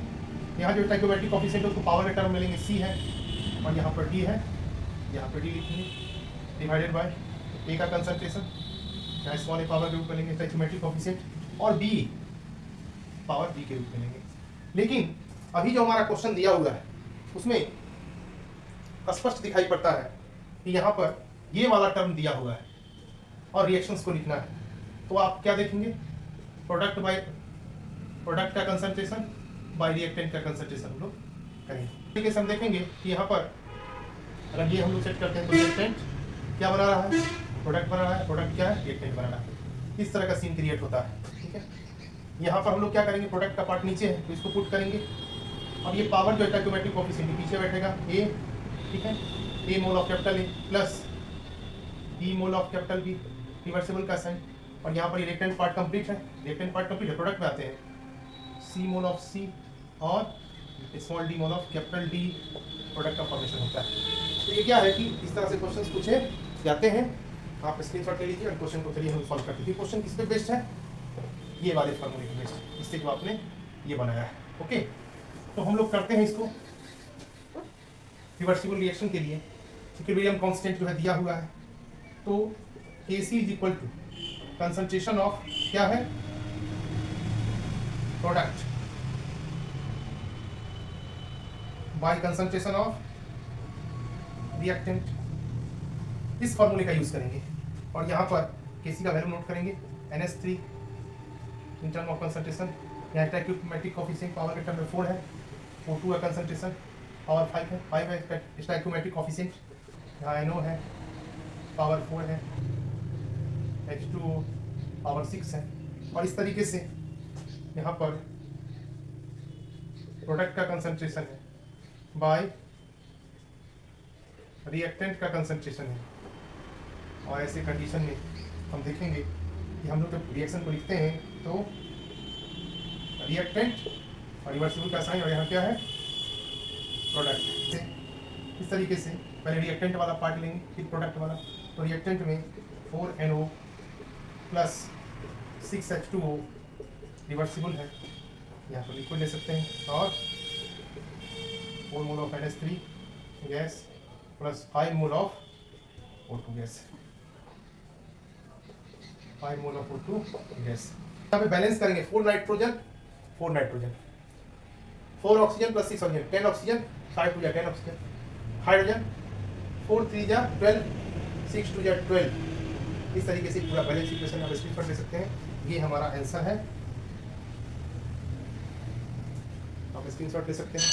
यहाँ जो स्टोइकियोमेट्रिक कोएफिशिएंट है उसको पावर के टर्म में लेंगे C है और यहाँ पर D है, यहाँ पर D लिखेंगे डिवाइडेड बाय A का कंसंट्रेशन, यहाँ स्मॉल ए पावर के रूप में लेंगे स्टोइकियोमेट्रिक कोएफिशिएंट और B पावर B के रूप में लेंगे। लेकिन अभी जो हमारा क्वेश्चन दिया हुआ है उसमें स्पष्ट दिखाई पड़ता है कि यहाँ पर ये वाला टर्म दिया हुआ है और रिएक्शंस को लिखना है। तो आप क्या देखेंगे, प्रोडक्ट बाय प्रोडक्ट का कंसंट्रेशन बाय रिएक्टेंट का कंसंट्रेशन हम लोग करेंगे। तरीके से हम देखेंगे कि यहाँ पर अगर ये हम लोग सेट करते हैं तो रिएक्टेंट क्या बना रहा है, प्रोडक्ट बना रहा है, प्रोडक्ट क्या है, रिएक्टेंट बना रहा है। इस तरह का सीन क्रिएट होता है, ठीक है। यहाँ पर हम लोग क्या करेंगे, प्रोडक्ट का पार्ट नीचे है तो इसको पुट करेंगे। अब ये पावर जो स्टोइकोमेट्रिक कोएफिशिएंट पीछे बैठेगा ए, ठीक है, A mole of capital A plus B mole of capital B, reversible का साइन। और यहाँ पर ये रिएक्टेंट पार्ट कंप्लीट है, रिएक्टेंट पार्ट कंप्लीट है, प्रोडक्ट में आते हैं सी मोल ऑफ सी और small D mole of capital D, product का फॉर्मेशन होता है। तो ये क्या है कि इस तरह से क्वेश्चंस पूछे जाते हैं, आप स्क्रीनशॉट ले लीजिए और क्वेश्चन को चलिए हम सॉल्व करते हैं। क्वेश्चन किस पे बेस्ड है, ये वाले फॉर्मूले पे बेस्ड है, इससे जो आपने ये बनाया है। ओके, तो हम लोग करते हैं इसको रिवर्सिबल रिएक्शन के लिए। इक्विलिब्रियम कांस्टेंट जो है दिया हुआ है, तो Kc is equal to concentration of क्या है, product by concentration of reactant. इस फॉर्मूले का यूज करेंगे और यहाँ पर Kc का वैल्यू नोट करेंगे NH3 in term of concentration. यहाँ स्टोइकोमेट्रिक कोएफिशिएंट पावर के टर्म में 4 है, O2 है कंसंट्रेशन, पावर 5 है स्टोइकोमेट्रिक कोएफिशिएंट। यहाँ NO है, पावर 4 है, H2O पावर 6 है। और इस तरीके से यहाँ पर प्रोडक्ट का कंसंट्रेशन है बाय रिएक्टेंट का कंसंट्रेशन है। और ऐसे कंडीशन में हम देखेंगे कि हम लोग जब रिएक्शन को लिखते हैं तो रिएक्टेंट और रिवर्सिबल का साइन, और यहाँ क्या है, प्रोडक्ट। इस तरीके से पहले रिएक्टेंट वाला पार्ट लेंगे फिर प्रोडक्ट वाला। तो रिएक्टेंट में 4NO प्लस 6H2O रिवर्सिबल है, यहाँ पर लिक्विड ले सकते हैं, और 4 mole of NH3 gas plus 5 mole of O2 gas, 5 mole of O2 gas. यहाँ पे बैलेंस करेंगे 4 nitrogen 4 oxygen plus 6 oxygen, 10 oxygen, 5 2 10 oxygen, hydrogen 4 3 12, 6 2 12। इस तरीके से पूरा बैलेंस इक्वेशन आप स्क्रीनशॉट ले सकते हैं। ये हमारा आंसर है, आप स्क्रीनशॉट ले सकते हैं।